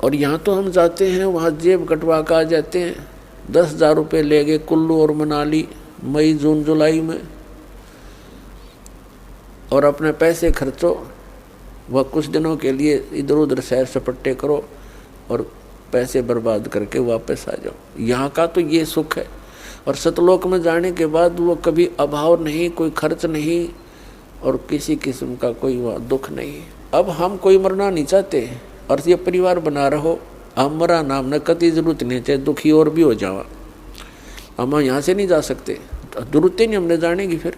और यहाँ तो हम जाते हैं, वहाँ जेब कटवा कर आ जाते हैं, 10,000 रुपये ले गए कुल्लू और मनाली मई जून जुलाई में, और अपने पैसे खर्चो, वह कुछ दिनों के लिए इधर उधर सैर सपट्टे करो और पैसे बर्बाद करके वापस आ जाओ। यहाँ का तो ये सुख है। और सतलोक में जाने के बाद वो कभी अभाव नहीं, कोई खर्च नहीं और किसी किस्म का कोई वहाँ दुख नहीं। अब हम कोई मरना नहीं चाहते और ये परिवार बना रहो, हम मरा नाम न कति जरूरत नहीं, चाहे दुखी और भी हो जावा, हम यहाँ से नहीं जा सकते, जरूरत ही नहीं हमने जाने की फिर।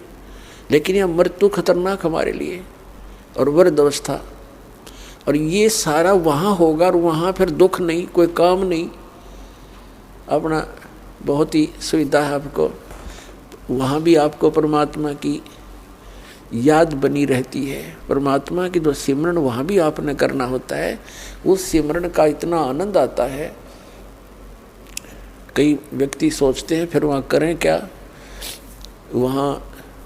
लेकिन यह मृत्यु खतरनाक हमारे लिए और वृद्ध अवस्था, और ये सारा वहाँ होगा और वहाँ फिर दुख नहीं, कोई काम नहीं, अपना बहुत ही सुविधा है आपको। वहाँ भी आपको परमात्मा की याद बनी रहती है, परमात्मा की जो सिमरन वहाँ भी आपने करना होता है, उस सिमरन का इतना आनंद आता है। कई व्यक्ति सोचते हैं फिर वहाँ करें क्या, वहाँ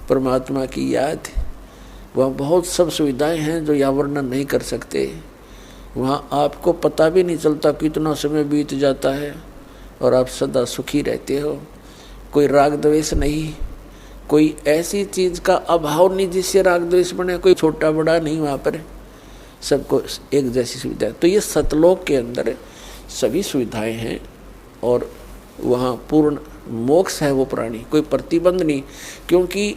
परमात्मा की याद, वहाँ बहुत सब सुविधाएं हैं जो यहाँ वर्णन नहीं कर सकते। वहाँ आपको पता भी नहीं चलता कितना समय बीत जाता है और आप सदा सुखी रहते हो। कोई राग द्वेष नहीं, कोई ऐसी चीज़ का अभाव नहीं जिससे राग द्वेष बने, कोई छोटा बड़ा नहीं, वहाँ पर सबको एक जैसी सुविधा है। तो ये सतलोक के अंदर सभी सुविधाएं हैं और वहाँ पूर्ण मोक्ष है वो प्राणी, कोई प्रतिबंध नहीं। क्योंकि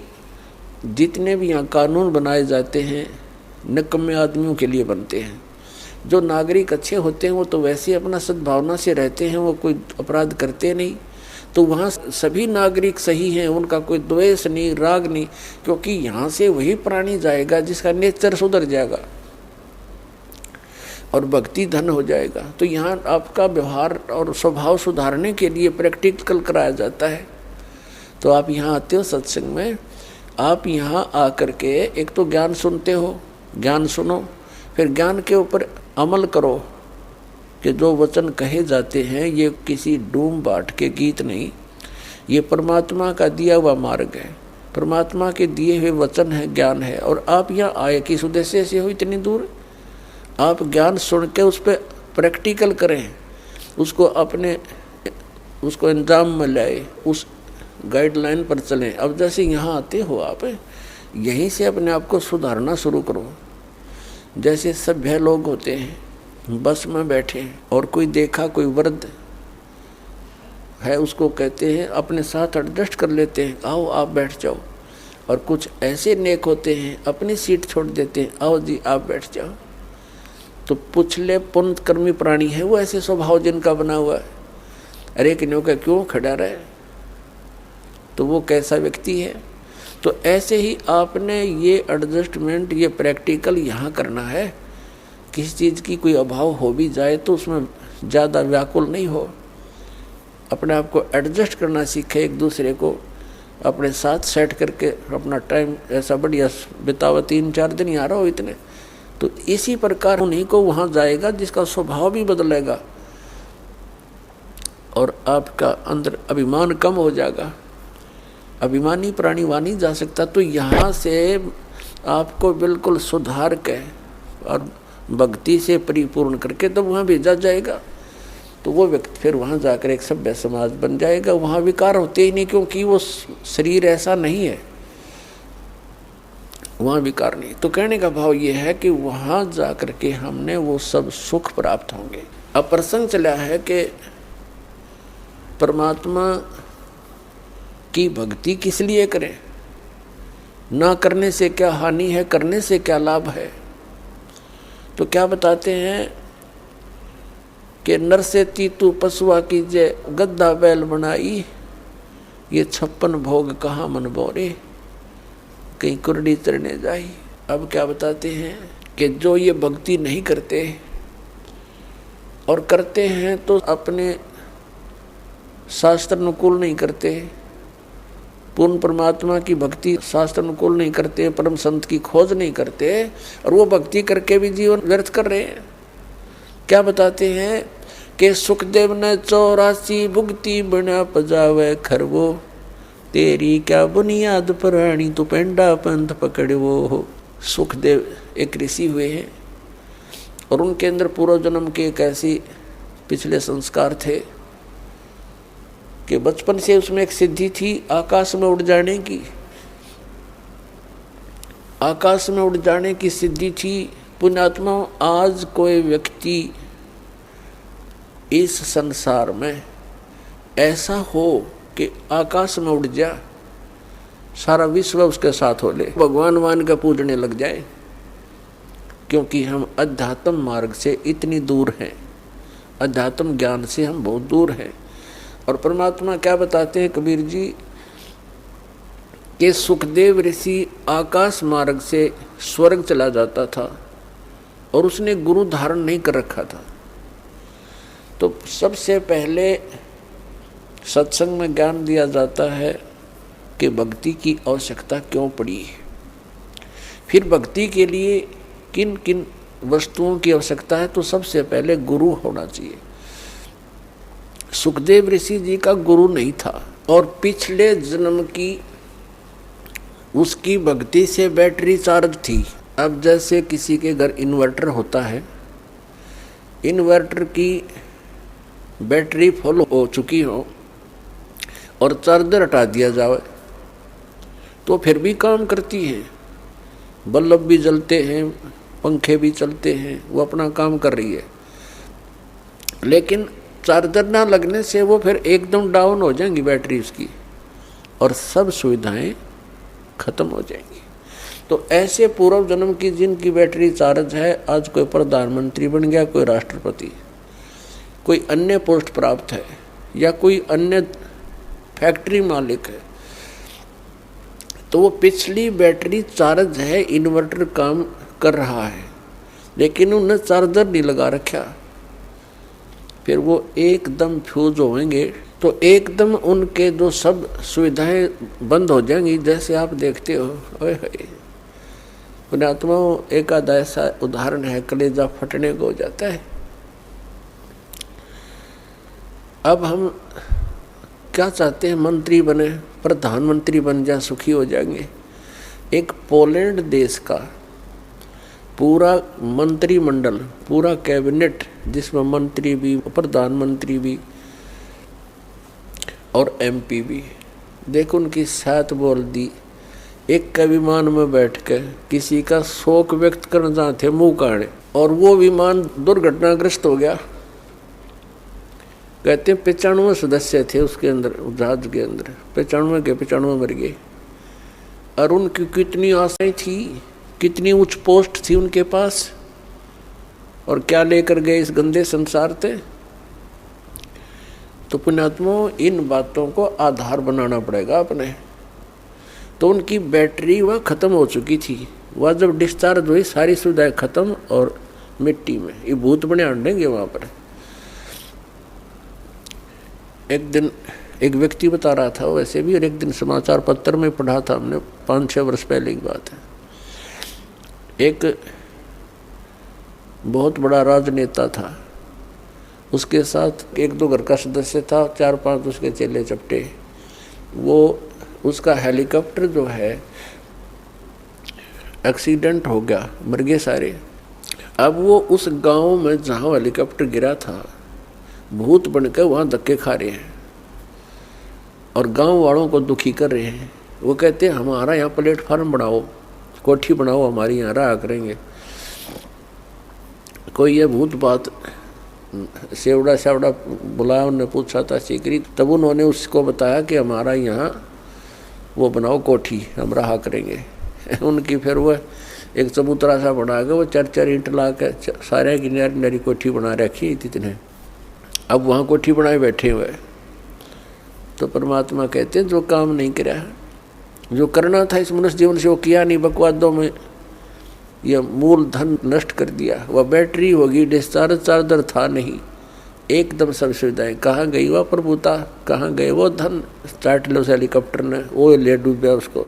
जितने भी यहाँ कानून बनाए जाते हैं निकम्मे आदमियों के लिए बनते हैं। जो नागरिक अच्छे होते हैं वो तो वैसे अपना सद्भावना से रहते हैं, वो कोई अपराध करते नहीं, तो वहाँ सभी नागरिक सही हैं, उनका कोई द्वेष नहीं, राग नहीं, क्योंकि यहाँ से वही प्राणी जाएगा जिसका नेचर सुधर जाएगा और भक्ति धन हो जाएगा। तो यहाँ आपका व्यवहार और स्वभाव सुधारने के लिए प्रैक्टिकल कराया जाता है। तो आप यहाँ आते हो सत्संग में, आप यहाँ आकर के एक तो ज्ञान सुनते हो, ज्ञान सुनो, फिर ज्ञान के ऊपर अमल करो कि जो वचन कहे जाते हैं ये किसी डूम बाट के गीत नहीं, ये परमात्मा का दिया हुआ मार्ग है, परमात्मा के दिए हुए वचन है, ज्ञान है। और आप यहाँ आए किस उद्देश्य से हो इतनी दूर, आप ज्ञान सुन के उस पर प्रैक्टिकल करें, उसको उसको अंजाम में लाए, उस गाइडलाइन पर चलें। अब जैसे यहाँ आते हो आप, यहीं से अपने आप को सुधारना शुरू करो। जैसे सभ्य लोग होते हैं, बस में बैठे और कोई देखा कोई वृद्ध है, उसको कहते हैं अपने साथ एडजस्ट कर लेते हैं, आओ आप बैठ जाओ। और कुछ ऐसे नेक होते हैं अपनी सीट छोड़ देते हैं, आओ जी आप बैठ जाओ। तो पुछले पुण्य कर्मी प्राणी है वो, ऐसे स्वभाव जिनका बना हुआ है। अरे किन्हों का क्यों खड़ा रहे, तो वो कैसा व्यक्ति है। तो ऐसे ही आपने ये एडजस्टमेंट, ये प्रैक्टिकल यहाँ करना है। किसी चीज़ की कोई अभाव हो भी जाए तो उसमें ज़्यादा व्याकुल नहीं हो, अपने आप को एडजस्ट करना सीखे, एक दूसरे को अपने साथ सेट करके अपना टाइम ऐसा बढ़िया बितावा। 3-4 दिन यहाँ रहो इतने, तो इसी प्रकार उन्हीं को वहाँ जाएगा जिसका स्वभाव भी बदलेगा और आपका अंदर अभिमान कम हो जाएगा। अभिमानी प्राणी वहाँ नहीं जा सकता। तो यहाँ से आपको बिल्कुल सुधार के और भक्ति से परिपूर्ण करके तब वहाँ भेजा जाएगा। तो वो व्यक्ति फिर वहाँ जाकर एक सभ्य समाज बन जाएगा। वहाँ विकार होते ही नहीं, क्योंकि वो शरीर ऐसा नहीं है, वहाँ विकार नहीं। तो कहने का भाव ये है कि वहाँ जाकर के हमने वो सब सुख प्राप्त होंगे। अब प्रसंग चला है कि परमात्मा की भक्ति किस लिए करें, ना करने से क्या हानि है, करने से क्या लाभ है। तो क्या बताते हैं कि नर से तीतू पशुआ कीजे, गद्दा बैल बनाई, ये 56 भोग कहाँ मन बोरे, कहीं कुरडी चरने जाई। अब क्या बताते हैं कि जो ये भक्ति नहीं करते और करते हैं तो अपने शास्त्र अनुकूल नहीं करते, पूर्ण परमात्मा की भक्ति शास्त्र अनुकूल नहीं करते, परम संत की खोज नहीं करते, और वो भक्ति करके भी जीवन व्यर्थ कर रहे हैं। क्या बताते हैं कि सुखदेव ने 84 भुगती बना पजावे खरवो, तेरी क्या बुनियाद पुरानी तू पेंडा पंथ पकड़वो हो। सुखदेव एक ऋषि हुए हैं और उनके अंदर पूर्व जन्म के एक ऐसी पिछले संस्कार थे कि बचपन से उसमें एक सिद्धि थी आकाश में उड़ जाने की, आकाश में उड़ जाने की सिद्धि थी। पुण्यात्मा, आज कोई व्यक्ति इस संसार में ऐसा हो कि आकाश में उड़ जा, सारा विश्व उसके साथ हो ले, भगवान मान के पूजने लग जाए, क्योंकि हम अध्यात्म मार्ग से इतनी दूर हैं, अध्यात्म ज्ञान से हम बहुत दूर हैं। और परमात्मा क्या बताते हैं कबीर जी कि सुखदेव ऋषि आकाश मार्ग से स्वर्ग चला जाता था और उसने गुरु धारण नहीं कर रखा था। तो सबसे पहले सत्संग में ज्ञान दिया जाता है कि भक्ति की आवश्यकता क्यों पड़ी है, फिर भक्ति के लिए किन किन वस्तुओं की आवश्यकता है। तो सबसे पहले गुरु होना चाहिए। सुखदेव ऋषि जी का गुरु नहीं था और पिछले जन्म की उसकी भक्ति से बैटरी चार्ज थी। अब जैसे किसी के घर इन्वर्टर होता है, इन्वर्टर की बैटरी फुल हो चुकी हो और चार्जर हटा दिया जाए तो फिर भी काम करती है, बल्ब भी जलते हैं, पंखे भी चलते हैं, वो अपना काम कर रही है। लेकिन चार्जर ना लगने से वो फिर एकदम डाउन हो जाएंगी बैटरी उसकी और सब सुविधाएं खत्म हो जाएंगी। तो ऐसे पूर्व जन्म की जिनकी बैटरी चार्ज है, आज कोई प्रधानमंत्री बन गया, कोई राष्ट्रपति, कोई अन्य पोस्ट प्राप्त है या कोई अन्य फैक्ट्री मालिक है, तो वो पिछली बैटरी चार्ज है, इन्वर्टर काम कर रहा है, लेकिन उन्हें चार्जर नहीं लगा रखा, फिर वो एकदम फ्यूज होंगे तो एकदम उनके जो सब सुविधाएं बंद हो जाएंगी। जैसे आप देखते हो, पुण्यात्माओं, एक आधा ऐसा उदाहरण है, कलेजा फटने को हो जाता है। अब हम क्या चाहते हैं, मंत्री बने, प्रधानमंत्री बन जाए, सुखी हो जाएंगे। एक पोलैंड देश का पूरा मंत्रिमंडल, पूरा कैबिनेट, जिसमें मंत्री भी, प्रधानमंत्री भी और एमपी भी, देखो उनकी साथ बोल दी, एक का विमान में बैठ के किसी का शोक व्यक्त करना चाहते मुंह काढ़े, और वो विमान दुर्घटनाग्रस्त हो गया। कहते 95 सदस्य थे उसके अंदर, जहाज के अंदर 95 के 95 मर गए। और उनकी कितनी आशाएं थी, कितनी उच्च पोस्ट थी उनके पास, और क्या लेकर गए इस गंदे संसार से। तो पुण्यात्माओं, इन बातों को आधार बनाना पड़ेगा अपने। तो उनकी बैटरी वह खत्म हो चुकी थी, वह जब डिस्चार्ज हुई सारी सुविधाएं खत्म और मिट्टी में, ये भूत बने आंडेंगे वहां पर। एक दिन एक व्यक्ति बता रहा था वैसे भी, और एक दिन समाचार पत्र में पढ़ा था हमने, 5-6 वर्ष पहले की बात है। एक बहुत बड़ा राजनेता था, उसके साथ 1-2 घर का सदस्य था, 4-5 उसके चेले चपटे। वो उसका हेलीकॉप्टर जो है एक्सीडेंट हो गया, मर गए सारे। अब वो उस गांव में जहाँ हेलीकॉप्टर गिरा था, भूत बनकर वहाँ धक्के खा रहे हैं और गांव वालों को दुखी कर रहे हैं। वो कहते हैं हमारा यहाँ प्लेटफार्म बढ़ाओ, कोठी बनाओ, हमारी यहाँ रहा करेंगे। कोई ये भूत बात सेवड़ा सेवड़ा बुलाया, उन्होंने पूछा था सीकरी, तब उन्होंने उसको बताया कि हमारा यहाँ वो बनाओ कोठी, हम रहा करेंगे। उनकी फिर वो एक चबूतरा सा बना के वो 4-4 ईंट ला के सारे की नरी कोठी बना रखी इतने। अब वहाँ कोठी बनाए बैठे हुए। तो परमात्मा कहते हैं जो काम नहीं किया, जो करना था इस मनुष्य जीवन से वो किया नहीं, बकवादों में यह मूल धन नष्ट कर दिया। वह बैटरी होगी, डिस्चार्ज चार्जर था नहीं, एकदम सब सुविधाएं। कहाँ गई वह प्रभुता, कहाँ गए वो धन, चाट लो उस हेलीकॉप्टर ने, वो ले डूबा उसको।